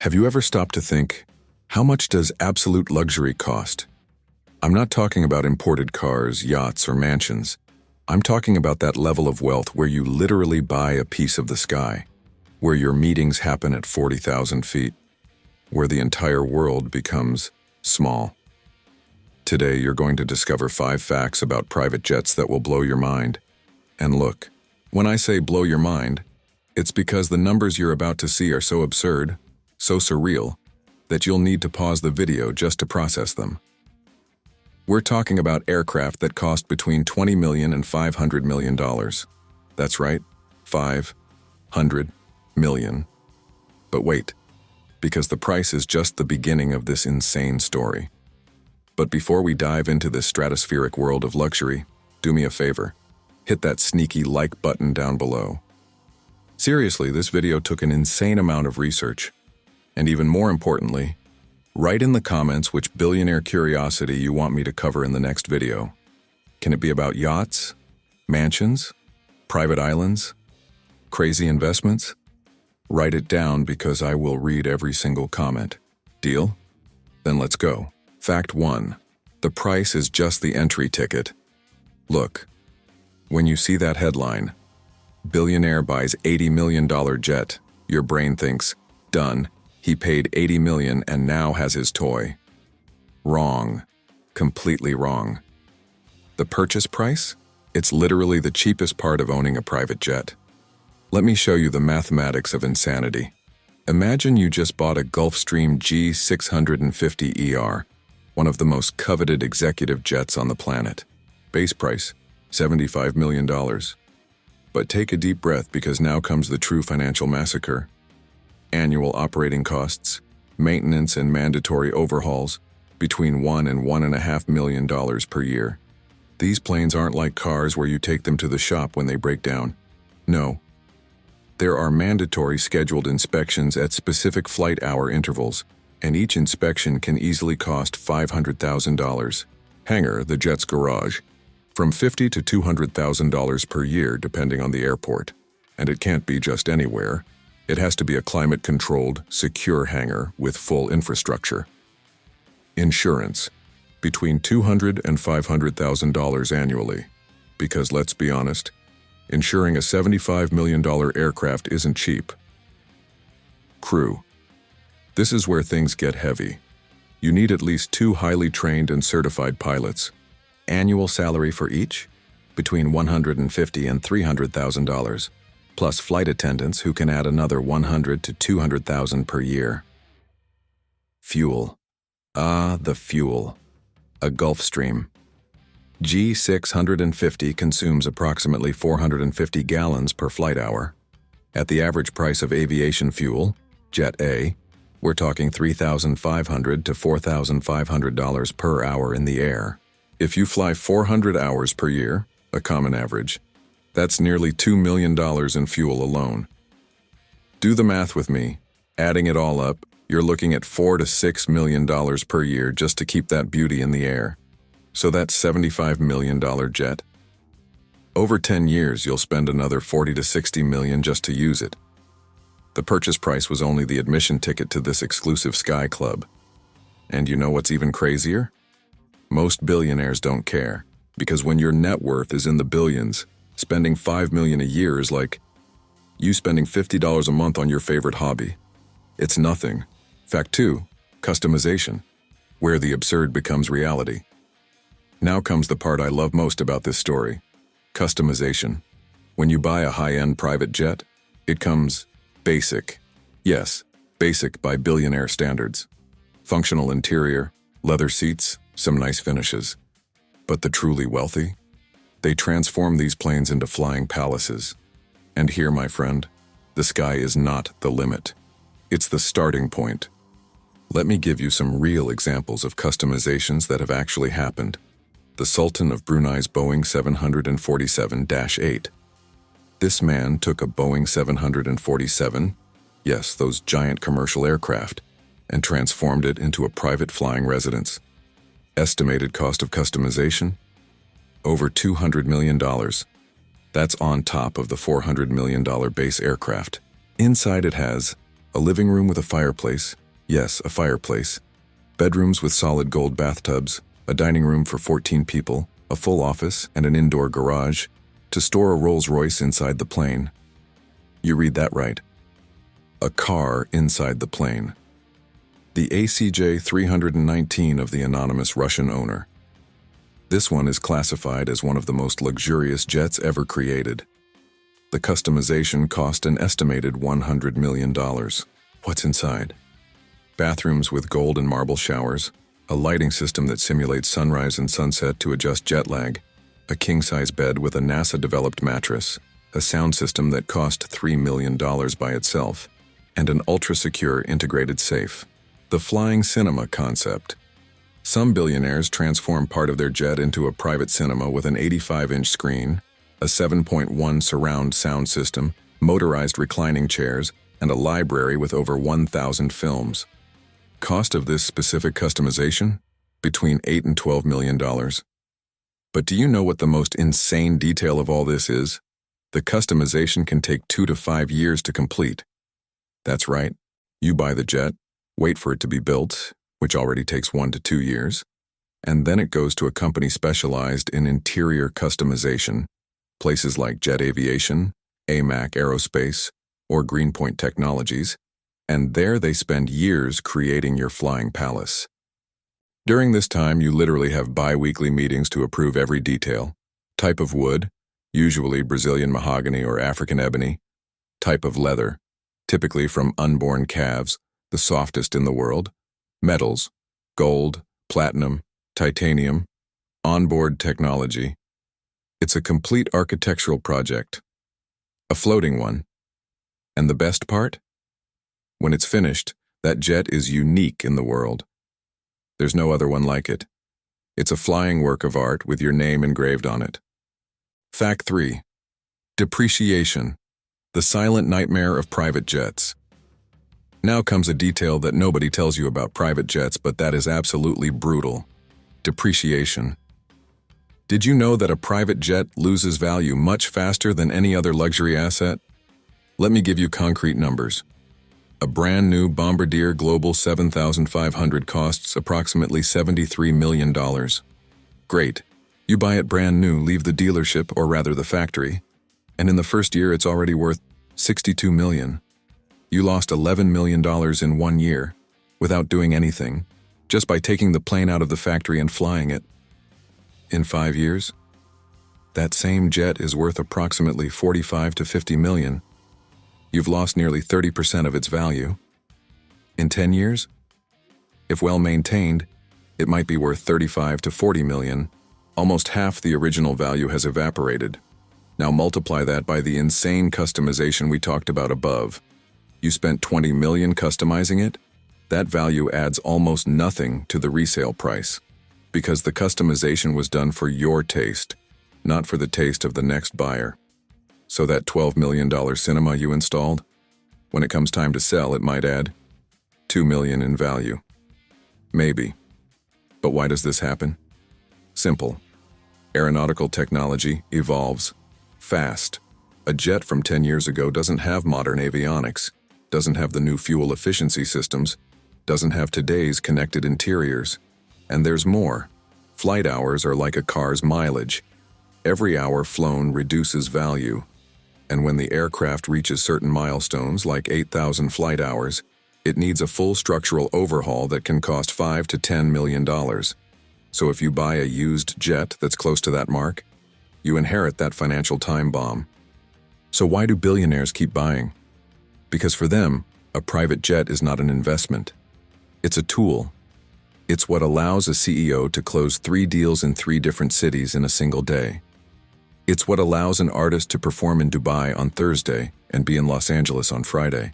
Have you ever stopped to think, how much does absolute luxury cost? I'm not talking about imported cars, yachts, or mansions. I'm talking about that level of wealth where you literally buy a piece of the sky, where your meetings happen at 40,000 feet, where the entire world becomes small. Today, you're going to discover 5 facts about private jets that will blow your mind. And look, when I say blow your mind, it's because the numbers you're about to see are so absurd, so surreal, that you'll need to pause the video just to process them. We're talking about aircraft that cost between $20 million and $500 million. That's right, 500 million. But wait, because the price is just the beginning of this insane story. But before we dive into this stratospheric world of luxury, do me a favor. Hit that sneaky like button down below. Seriously, this video took an insane amount of research. And even more importantly, write in the comments which billionaire curiosity you want me to cover in the next video. Can it be about yachts, mansions, private islands, crazy investments? Write it down because I will read every single comment. Deal? Then let's go. Fact 1. The price is just the entry ticket. Look, when you see that headline, Billionaire buys $80 million jet, your brain thinks, done, he paid $80 million and now has his toy. Wrong. Completely wrong. The purchase price? It's literally the cheapest part of owning a private jet. Let me show you the mathematics of insanity. Imagine you just bought a Gulfstream G650ER, one of the most coveted executive jets on the planet. Base price, $75 million. But take a deep breath because now comes the true financial massacre. Annual operating costs, maintenance and mandatory overhauls, between $1 and $1.5 million per year. These planes aren't like cars where you take them to the shop when they break down. No. There are mandatory scheduled inspections at specific flight hour intervals, and each inspection can easily cost $500,000. Hangar, the jet's garage, from $50,000 to $200,000 per year depending on the airport. And it can't be just anywhere. It has to be a climate-controlled, secure hangar with full infrastructure. Insurance, between $200,000 and $500,000 annually. Because let's be honest, insuring a $75 million aircraft isn't cheap. Crew. This is where things get heavy. You need at least 2 highly trained and certified pilots. Annual salary for each? Between $150,000 and $300,000. Plus flight attendants who can add another $100,000 to $200,000 per year. Fuel. Ah, the fuel. A Gulfstream G650 consumes approximately 450 gallons per flight hour. At the average price of aviation fuel, Jet A, we're talking $3,500 to $4,500 per hour in the air. If you fly 400 hours per year, a common average, that's nearly $2 million in fuel alone. Do the math with me. Adding it all up, you're looking at $4 to $6 million per year just to keep that beauty in the air. So that's $75 million jet. Over 10 years, you'll spend another $40 to $60 million just to use it. The purchase price was only the admission ticket to this exclusive Sky Club. And you know what's even crazier? Most billionaires don't care, because when your net worth is in the billions, spending $5 million a year is like you spending $50 a month on your favorite hobby. It's nothing. Fact 2, customization, where the absurd becomes reality. Now comes the part I love most about this story, customization. When you buy a high-end private jet, it comes basic. Yes, basic by billionaire standards. Functional interior, leather seats, some nice finishes. But the truly wealthy? They transform these planes into flying palaces. And here, my friend, the sky is not the limit. It's the starting point. Let me give you some real examples of customizations that have actually happened. The Sultan of Brunei's Boeing 747-8. This man took a Boeing 747, yes, those giant commercial aircraft, and transformed it into a private flying residence. Estimated cost of customization? Over $200 million. That's on top of the $400 million base aircraft. Inside it has A living room with a fireplace. Yes, a fireplace. Bedrooms with solid gold bathtubs. A dining room for 14 people. A full office and an indoor garage. To store a Rolls-Royce inside the plane. You read that right. A car inside the plane. The ACJ319 of the anonymous Russian owner. This one is classified as one of the most luxurious jets ever created. The customization cost an estimated $100 million. What's inside? Bathrooms with gold and marble showers, a lighting system that simulates sunrise and sunset to adjust jet lag, a king-size bed with a NASA-developed mattress, a sound system that cost $3 million by itself, and an ultra-secure integrated safe. The flying cinema concept. Some billionaires transform part of their jet into a private cinema with an 85-inch screen, a 7.1 surround sound system, motorized reclining chairs, and a library with over 1,000 films. Cost of this specific customization? Between $8 and $12 million. But do you know what the most insane detail of all this is? The customization can take 2 to 5 years to complete. That's right. You buy the jet, wait for it to be built, which already takes 1 to 2 years, and then it goes to a company specialized in interior customization, places like Jet Aviation, AMAC Aerospace, or Greenpoint Technologies, and there they spend years creating your flying palace. During this time, you literally have bi-weekly meetings to approve every detail. Type of wood, usually Brazilian mahogany or African ebony. Type of leather, typically from unborn calves, the softest in the world. Metals, gold, platinum, titanium, onboard technology. It's a complete architectural project. A floating one. And the best part? When it's finished, that jet is unique in the world. There's no other one like it. It's a flying work of art with your name engraved on it. Fact 3. Depreciation, the silent nightmare of private jets. Now comes a detail that nobody tells you about private jets, but that is absolutely brutal. Depreciation. Did you know that a private jet loses value much faster than any other luxury asset? Let me give you concrete numbers. A brand new Bombardier Global 7500 costs approximately $73 million. Great. You buy it brand new, leave the dealership, or rather the factory, and in the first year it's already worth $62 million. You lost $11 million in 1 year, without doing anything, just by taking the plane out of the factory and flying it. In 5 years, that same jet is worth approximately $45 to $50 million. You've lost nearly 30% of its value. In 10 years, if well maintained, it might be worth $35 to $40 million. Almost half the original value has evaporated. Now multiply that by the insane customization we talked about above. You spent $20 million customizing it? That value adds almost nothing to the resale price, because the customization was done for your taste, not for the taste of the next buyer. So that $12 million cinema you installed, when it comes time to sell, it might add $2 million in value. Maybe. But why does this happen? Simple. Aeronautical technology evolves fast. A jet from 10 years ago doesn't have modern avionics, doesn't have the new fuel efficiency systems, doesn't have today's connected interiors. And there's more. Flight hours are like a car's mileage. Every hour flown reduces value. And when the aircraft reaches certain milestones, like 8,000 flight hours, it needs a full structural overhaul that can cost $5 to $10 million. So if you buy a used jet that's close to that mark, you inherit that financial time bomb. So why do billionaires keep buying? Because for them, a private jet is not an investment. It's a tool. It's what allows a CEO to close 3 deals in 3 different cities in a single day. It's what allows an artist to perform in Dubai on Thursday and be in Los Angeles on Friday.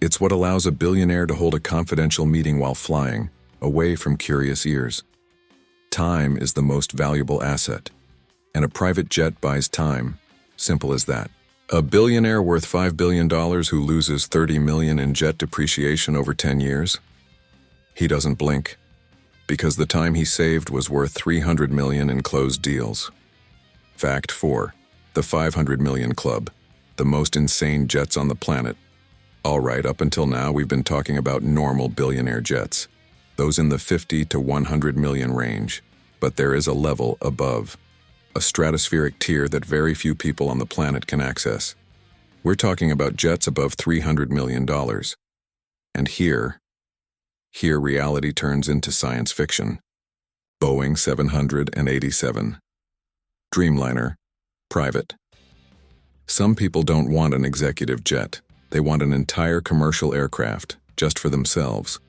It's what allows a billionaire to hold a confidential meeting while flying, away from curious ears. Time is the most valuable asset, and a private jet buys time. Simple as that. A billionaire worth $5 billion who loses $30 million in jet depreciation over 10 years? He doesn't blink, because the time he saved was worth $300 million in closed deals. Fact 4. The 500 million club, the most insane jets on the planet. All right, up until now, we've been talking about normal billionaire jets, those in the 50 to 100 million range. But there is a level above, a stratospheric tier that very few people on the planet can access. We're talking about jets above $300 million. And here reality turns into science fiction. Boeing 787. Dreamliner. Private. Some people don't want an executive jet. They want an entire commercial aircraft, just for themselves.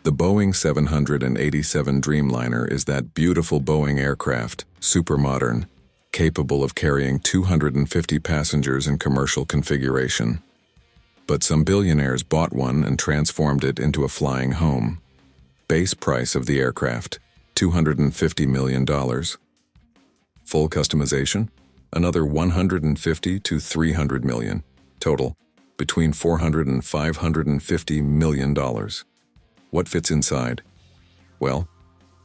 The Boeing 787 Dreamliner is that beautiful Boeing aircraft, super modern, capable of carrying 250 passengers in commercial configuration. But some billionaires bought one and transformed it into a flying home. Base price of the aircraft, $250 million. Full customization, another $150 to $300 million. Total, between $400 and $550 million. What fits inside? Well,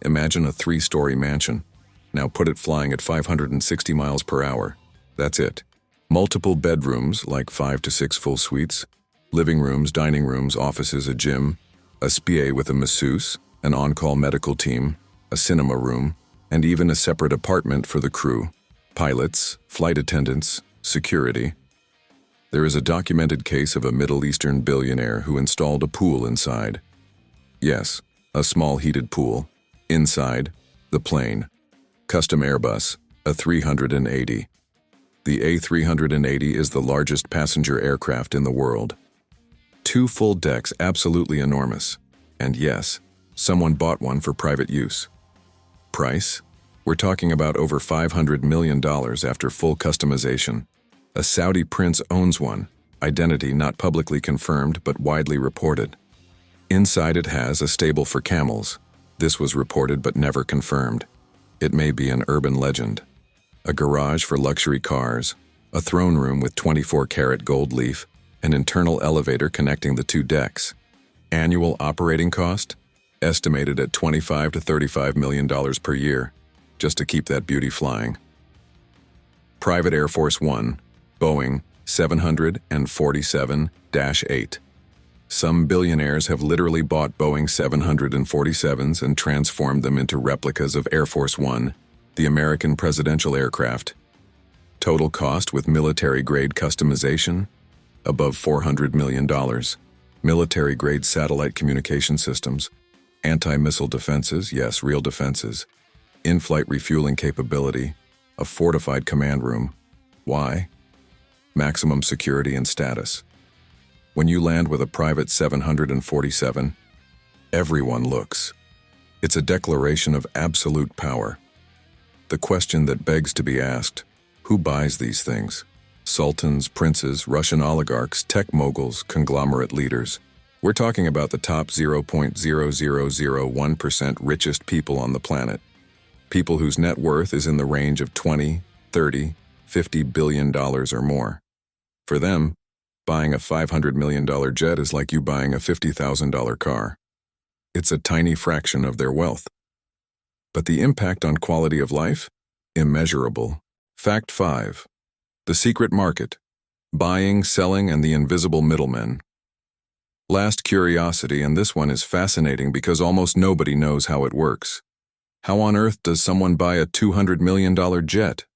imagine a 3-story mansion. Now put it flying at 560 miles per hour. That's it. Multiple bedrooms, like 5 to 6 full suites, living rooms, dining rooms, offices, a gym, a spa with a masseuse, an on-call medical team, a cinema room, and even a separate apartment for the crew, pilots, flight attendants, security. There is a documented case of a Middle Eastern billionaire who installed a pool inside. Yes, a small heated pool. Inside, the plane. Custom Airbus, a 380. The A380 is the largest passenger aircraft in the world. 2 full decks, absolutely enormous. And yes, someone bought one for private use. Price? We're talking about over $500 million after full customization. A Saudi prince owns one, identity not publicly confirmed but widely reported. Inside it has a stable for camels. This was reported but never confirmed. It may be an urban legend. A garage for luxury cars, a throne room with 24-karat gold leaf, an internal elevator connecting the 2 decks. Annual operating cost? Estimated at $25 to $35 million per year, just to keep that beauty flying. Private Air Force One, Boeing 747-8. Some billionaires have literally bought Boeing 747s and transformed them into replicas of Air Force One, the American presidential aircraft. Total cost with military-grade customization? Above $400 million. Military-grade satellite communication systems. Anti-missile defenses, yes, real defenses. In-flight refueling capability. A fortified command room. Why? Maximum security and status. When you land with a private 747, everyone looks. It's a declaration of absolute power. The question that begs to be asked, who buys these things? Sultans, princes, Russian oligarchs, tech moguls, conglomerate leaders. We're talking about the top 0.0001% richest people on the planet. People whose net worth is in the range of $20, $30, $50 billion or more. For them, buying a $500 million jet is like you buying a $50,000 car. It's a tiny fraction of their wealth. But the impact on quality of life? Immeasurable. Fact 5. The secret market. Buying, selling, and the invisible middlemen. Last curiosity, and this one is fascinating because almost nobody knows how it works. How on earth does someone buy a $200 million jet?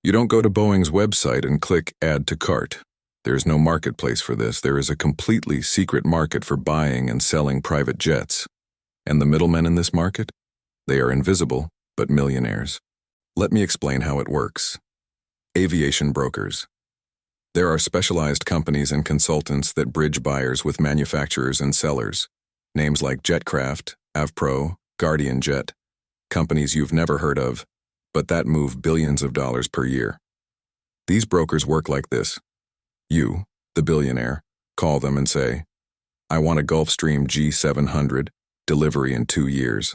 You don't go to Boeing's website and click Add to Cart. There's no marketplace for this. There is a completely secret market for buying and selling private jets. And the middlemen in this market? They are invisible, but millionaires. Let me explain how it works. Aviation brokers. There are specialized companies and consultants that bridge buyers with manufacturers and sellers. Names like Jetcraft, Avpro, Guardian Jet. Companies you've never heard of, but that move billions of dollars per year. These brokers work like this. You, the billionaire, call them and say, I want a Gulfstream G700, delivery in 2 years.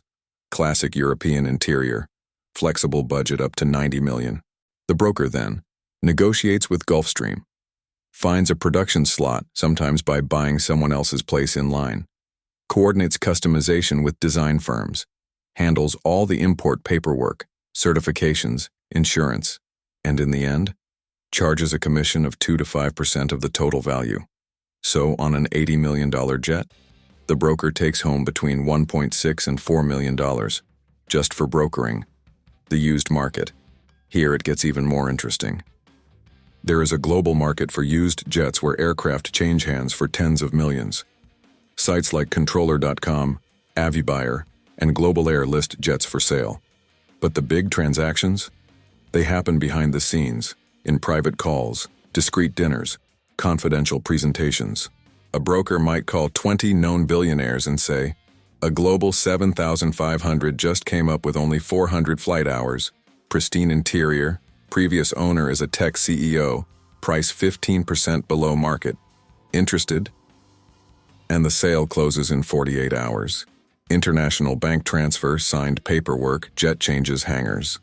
Classic European interior, flexible budget up to $90 million. The broker then negotiates with Gulfstream, finds a production slot, sometimes by buying someone else's place in line, coordinates customization with design firms, handles all the import paperwork, certifications, insurance, and in the end, charges a commission of 2 to 5% of the total value. So on an $80 million jet, the broker takes home between $1.6 and $4 million, just for brokering. The used market. Here it gets even more interesting. There is a global market for used jets where aircraft change hands for tens of millions. Sites like Controller.com, Avibuyer, and Global Air list jets for sale. But the big transactions? They happen behind the scenes, in private calls, discreet dinners, confidential presentations. A broker might call 20 known billionaires and say, "A Global 7500 just came up with only 400 flight hours, pristine interior, previous owner is a tech CEO, price 15% below market. Interested?" And the sale closes in 48 hours. International bank transfer, signed paperwork, jet changes, hangars.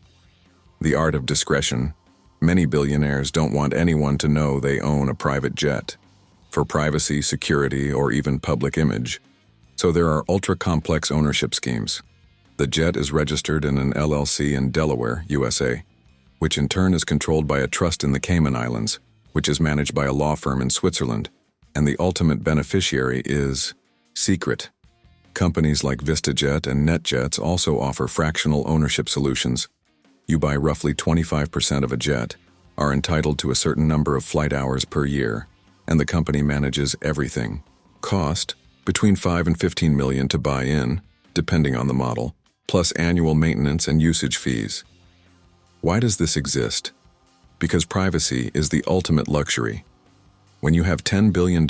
The art of discretion. Many billionaires don't want anyone to know they own a private jet, for privacy, security, or even public image. So there are ultra-complex ownership schemes. The jet is registered in an LLC in Delaware, USA, which in turn is controlled by a trust in the Cayman Islands, which is managed by a law firm in Switzerland, and the ultimate beneficiary is secret. Companies like VistaJet and NetJets also offer fractional ownership solutions. You buy roughly 25% of a jet, are entitled to a certain number of flight hours per year, and the company manages everything. Cost, between $5 and $15 million to buy in, depending on the model, plus annual maintenance and usage fees. Why does this exist? Because privacy is the ultimate luxury. When you have $10 billion,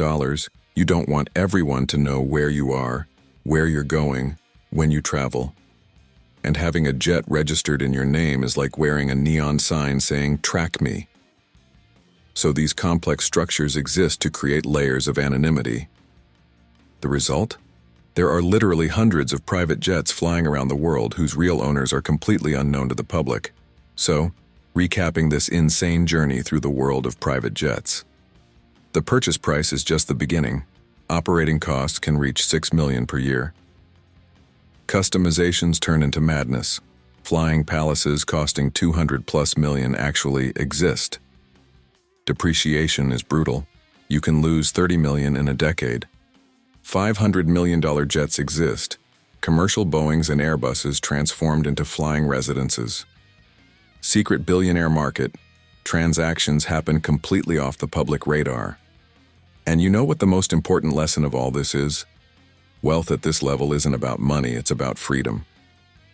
you don't want everyone to know where you are, where you're going, when you travel. And having a jet registered in your name is like wearing a neon sign saying, "Track me." So these complex structures exist to create layers of anonymity. The result? There are literally hundreds of private jets flying around the world whose real owners are completely unknown to the public. So, recapping this insane journey through the world of private jets. The purchase price is just the beginning. Operating costs can reach $6 million per year. Customizations turn into madness. Flying palaces costing $200+ million actually exist. Depreciation is brutal. You can lose $30 million in a decade. $500 million jets exist. Commercial Boeings and Airbuses transformed into flying residences. Secret billionaire market. Transactions happen completely off the public radar. And you know what the most important lesson of all this is? Wealth at this level isn't about money, it's about freedom.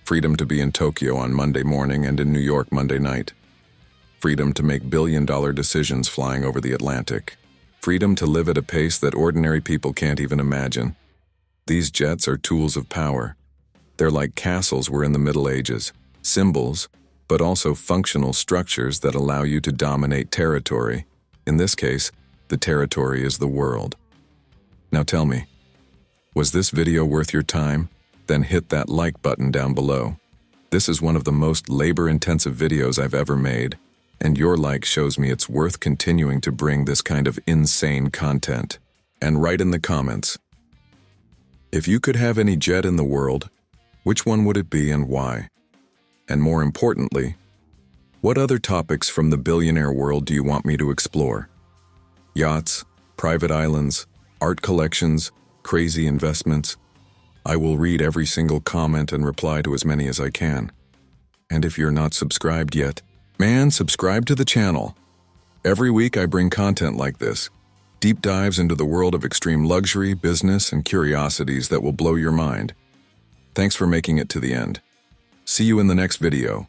Freedom to be in Tokyo on Monday morning and in New York Monday night. Freedom to make billion-dollar decisions flying over the Atlantic. Freedom to live at a pace that ordinary people can't even imagine. These jets are tools of power. They're like castles were in the Middle Ages, symbols, but also functional structures that allow you to dominate territory. In this case, the territory is the world. Now tell me, was this video worth your time? Then hit that like button down below. This is one of the most labor-intensive videos I've ever made, and your like shows me it's worth continuing to bring this kind of insane content. And write in the comments, if you could have any jet in the world, which one would it be and why? And more importantly, what other topics from the billionaire world do you want me to explore? Yachts, private islands, art collections, crazy investments. I will read every single comment and reply to as many as I can. And if you're not subscribed yet, man, subscribe to the channel. Every week I bring content like this, deep dives into the world of extreme luxury, business, and curiosities that will blow your mind. Thanks for making it to the end. See you in the next video.